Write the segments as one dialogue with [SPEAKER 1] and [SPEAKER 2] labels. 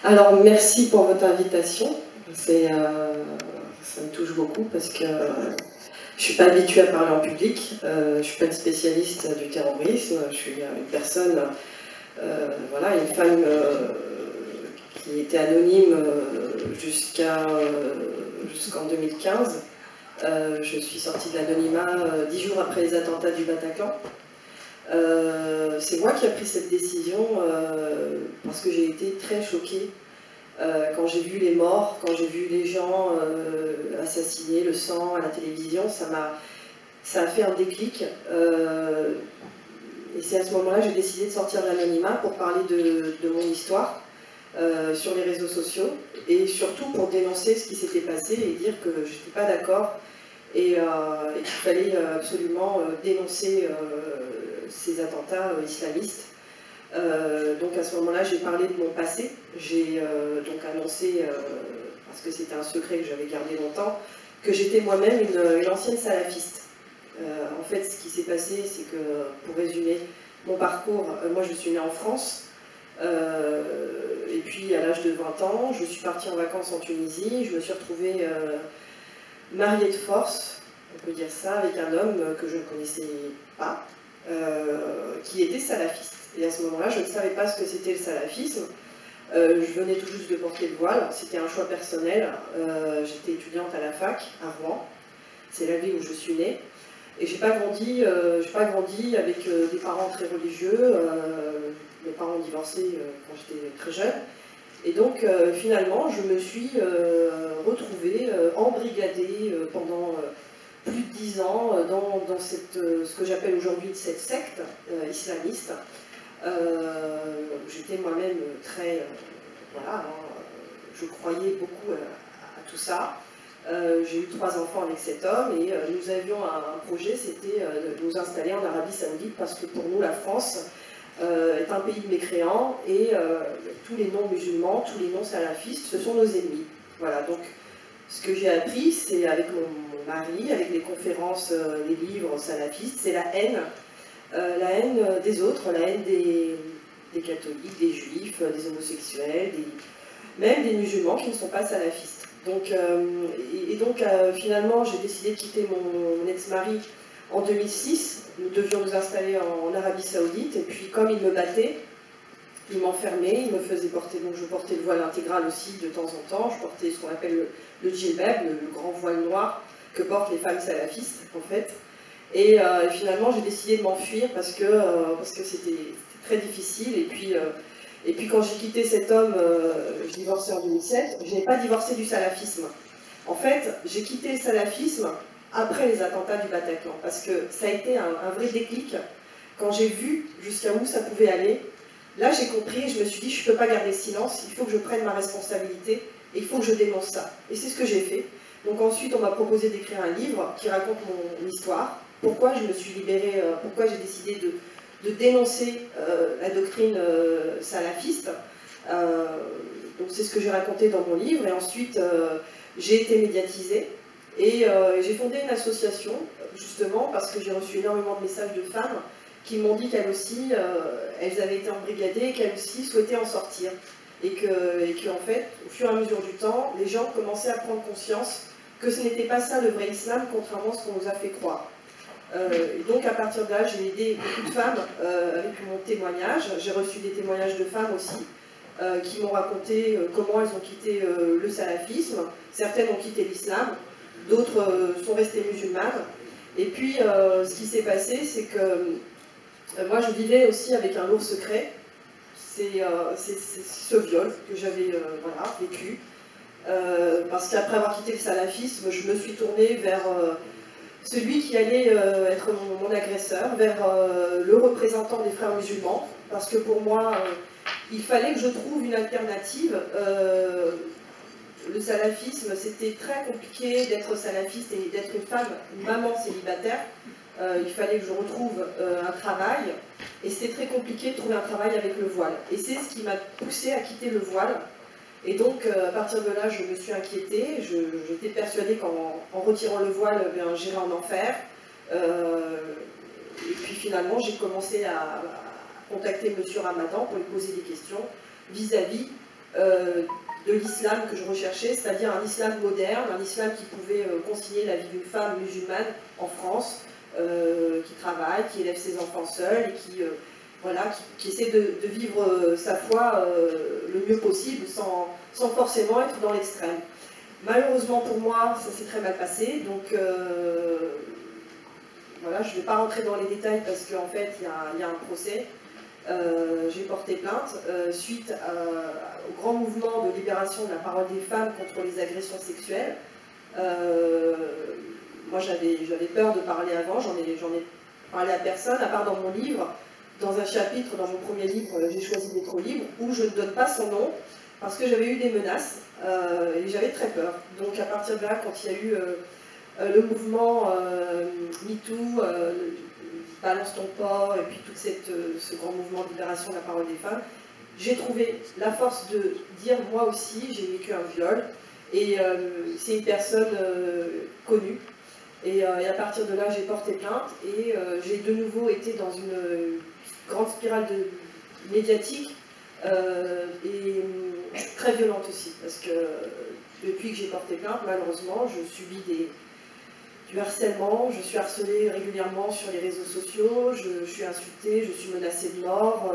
[SPEAKER 1] Alors, merci pour votre invitation. Ça me touche beaucoup parce que je ne suis pas habituée à parler en public. Je ne suis pas une spécialiste du terrorisme. Je suis une personne, voilà, une femme qui était anonyme jusqu'en 2015. Je suis sortie de l'anonymat 10 jours après les attentats du Bataclan. C'est moi qui ai pris cette décision parce que j'ai été très choquée quand j'ai vu les morts, quand j'ai vu les gens assassinés, le sang à la télévision. Ça a fait un déclic. Et c'est à ce moment-là que j'ai décidé de sortir de l'anonymat pour parler de mon histoire sur les réseaux sociaux et surtout pour dénoncer ce qui s'était passé et dire que je n'étais pas d'accord et qu'il fallait absolument dénoncer ces attentats islamistes. Donc à ce moment-là, j'ai parlé de mon passé. J'ai donc annoncé, parce que c'était un secret que j'avais gardé longtemps, que j'étais moi-même une ancienne salafiste. En fait, ce qui s'est passé, c'est que, pour résumer mon parcours, moi je suis née en France, et puis à l'âge de 20 ans, je suis partie en vacances en Tunisie, je me suis retrouvée mariée de force, on peut dire ça, avec un homme que je ne connaissais pas, qui était salafiste. Et à ce moment-là, je ne savais pas ce que c'était le salafisme. Je venais tout juste de porter le voile, c'était un choix personnel. J'étais étudiante à la fac, à Rouen. C'est la ville où je suis née. Et je n'ai pas grandi avec des parents très religieux. Mes parents ont divorcé quand j'étais très jeune. Et donc, finalement, je me suis retrouvée embrigadée pendant plus de 10 ans dans ce que j'appelle aujourd'hui cette secte islamiste. J'étais moi-même très... voilà, je croyais beaucoup à tout ça. J'ai eu 3 enfants avec cet homme et nous avions un projet, c'était de nous installer en Arabie Saoudite parce que pour nous, la France est un pays de mécréants et tous les non-musulmans, tous les non-salafistes, ce sont nos ennemis. Voilà, donc ce que j'ai appris, c'est avec mon mari, avec les conférences, les livres salafistes, c'est la haine des autres, la haine des catholiques, des juifs, des homosexuels, même des musulmans qui ne sont pas salafistes. Donc, finalement, j'ai décidé de quitter mon ex-mari en 2006. Nous devions nous installer en Arabie Saoudite. Et puis, comme il me battait, il m'enfermait, il me faisait porter... Donc, je portais le voile intégral aussi de temps en temps. Je portais ce qu'on appelle le djellab, le grand voile noir que portent les femmes salafistes, en fait. Et finalement, j'ai décidé de m'enfuir parce que c'était très difficile. Et puis quand j'ai quitté cet homme, je divorçais en 2007, je n'ai pas divorcé du salafisme. En fait, j'ai quitté le salafisme après les attentats du Bataclan, parce que ça a été un vrai déclic. Quand j'ai vu jusqu'à où ça pouvait aller, là j'ai compris et je me suis dit, je ne peux pas garder silence, il faut que je prenne ma responsabilité et il faut que je dénonce ça. Et c'est ce que j'ai fait. Donc ensuite, on m'a proposé d'écrire un livre qui raconte mon histoire, pourquoi je me suis libérée, pourquoi j'ai décidé de dénoncer la doctrine salafiste. Donc c'est ce que j'ai raconté dans mon livre. Et ensuite, j'ai été médiatisée. Et j'ai fondé une association, justement, parce que j'ai reçu énormément de messages de femmes qui m'ont dit qu'elles aussi, elles avaient été embrigadées et qu'elles aussi souhaitaient en sortir. Et qu'en fait, au fur et à mesure du temps, les gens commençaient à prendre conscience que ce n'était pas ça le vrai islam, contrairement à ce qu'on nous a fait croire. Et donc à partir de là, j'ai aidé beaucoup de femmes avec mon témoignage. J'ai reçu des témoignages de femmes aussi qui m'ont raconté comment elles ont quitté le salafisme. Certaines ont quitté l'islam, d'autres sont restées musulmanes. Et puis ce qui s'est passé, c'est que moi je vivais aussi avec un lourd secret. C'est ce viol que j'avais voilà, vécu. Parce qu'après avoir quitté le salafisme, je me suis tournée vers celui qui allait être mon agresseur, vers le représentant des frères musulmans, parce que pour moi, il fallait que je trouve une alternative. Le salafisme, c'était très compliqué d'être salafiste et d'être une femme, une maman célibataire. Il fallait que je retrouve un travail, et c'était très compliqué de trouver un travail avec le voile. Et c'est ce qui m'a poussée à quitter le voile. Et donc, à partir de là, je me suis inquiétée. J'étais persuadée qu'en retirant le voile, j'irais en enfer. Et puis finalement, j'ai commencé à contacter M. Ramadan pour lui poser des questions vis-à-vis de l'islam que je recherchais, c'est-à-dire un islam moderne, un islam qui pouvait concilier la vie d'une femme musulmane en France, qui travaille, qui élève ses enfants seule et qui, voilà, qui essaie de vivre sa foi le mieux possible sans forcément être dans l'extrême. Malheureusement pour moi, ça s'est très mal passé, donc voilà, je ne vais pas rentrer dans les détails parce qu'en fait, il y a un procès. J'ai porté plainte suite au grand mouvement de libération de la parole des femmes contre les agressions sexuelles. Moi, j'avais peur de parler avant, j'en ai parlé à personne, à part dans mon livre. Dans un chapitre, dans mon premier livre, J'ai choisi d'être libre, où je ne donne pas son nom, parce que j'avais eu des menaces, et j'avais très peur. Donc à partir de là, quand il y a eu le mouvement MeToo, Balance ton port, et puis tout ce grand mouvement de libération de la parole des femmes, j'ai trouvé la force de dire, moi aussi, j'ai vécu un viol, et c'est une personne connue. Et à partir de là, j'ai porté plainte, et j'ai de nouveau été dans une grande spirale médiatique, et très violente aussi, parce que depuis que j'ai porté plainte, malheureusement, je subis du harcèlement, je suis harcelée régulièrement sur les réseaux sociaux, je suis insultée, je suis menacée de mort,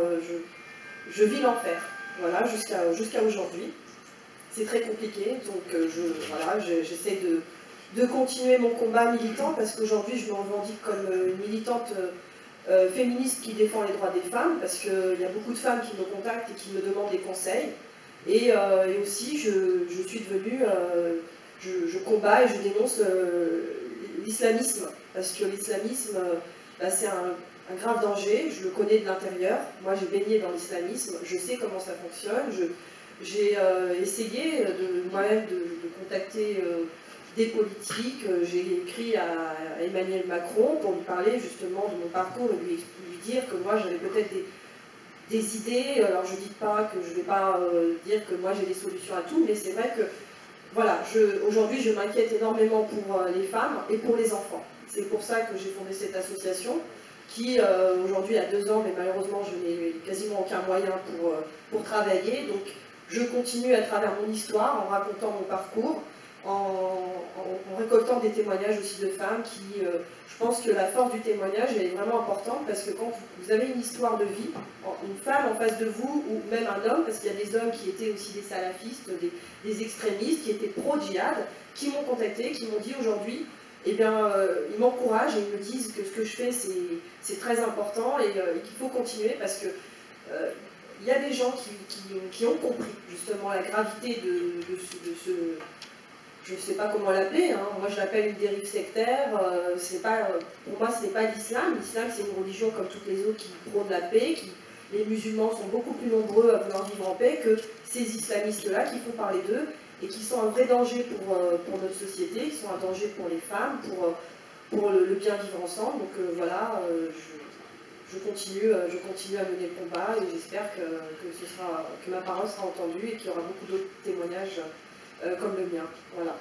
[SPEAKER 1] je vis l'enfer, voilà, jusqu'à aujourd'hui. C'est très compliqué, donc voilà, j'essaie de continuer mon combat militant, parce qu'aujourd'hui je me revendique comme une militante féministe qui défend les droits des femmes, parce qu'il y a beaucoup de femmes qui me contactent et qui me demandent des conseils, et aussi je suis devenue, je combats et je dénonce l'islamisme, parce que l'islamisme, c'est un grave danger, je le connais de l'intérieur, moi j'ai baigné dans l'islamisme, je sais comment ça fonctionne, j'ai essayé moi-même de contacter des politiques, j'ai écrit à Emmanuel Macron pour lui parler justement de mon parcours et lui dire que moi j'avais peut-être des idées. Alors je ne dis pas que je ne vais pas dire que moi j'ai des solutions à tout, mais c'est vrai que voilà, aujourd'hui je m'inquiète énormément pour les femmes et pour les enfants. C'est pour ça que j'ai fondé cette association qui aujourd'hui a 2 ans, mais malheureusement je n'ai quasiment aucun moyen pour travailler. Donc je continue à travers mon histoire, en racontant mon parcours, en récoltant des témoignages aussi de femmes qui, je pense que la force du témoignage elle est vraiment importante, parce que quand vous avez une histoire de vie, une femme en face de vous, ou même un homme, parce qu'il y a des hommes qui étaient aussi des salafistes, des extrémistes, qui étaient pro-djihad, qui m'ont contacté, qui m'ont dit aujourd'hui, eh bien, ils m'encouragent et ils me disent que ce que je fais c'est très important et qu'il faut continuer, parce que il y a des gens qui ont compris justement la gravité de ce je ne sais pas comment l'appeler, hein. Moi je l'appelle une dérive sectaire, pour moi ce n'est pas l'islam. L'islam c'est une religion comme toutes les autres qui prône la paix, les musulmans sont beaucoup plus nombreux à vouloir vivre en paix que ces islamistes-là qui font parler d'eux et qui sont un vrai danger pour notre société, qui sont un danger pour les femmes, pour le bien vivre ensemble. Donc voilà, je continue à mener le combat et j'espère que ma parole sera entendue et qu'il y aura beaucoup d'autres témoignages comme le mien. Voilà.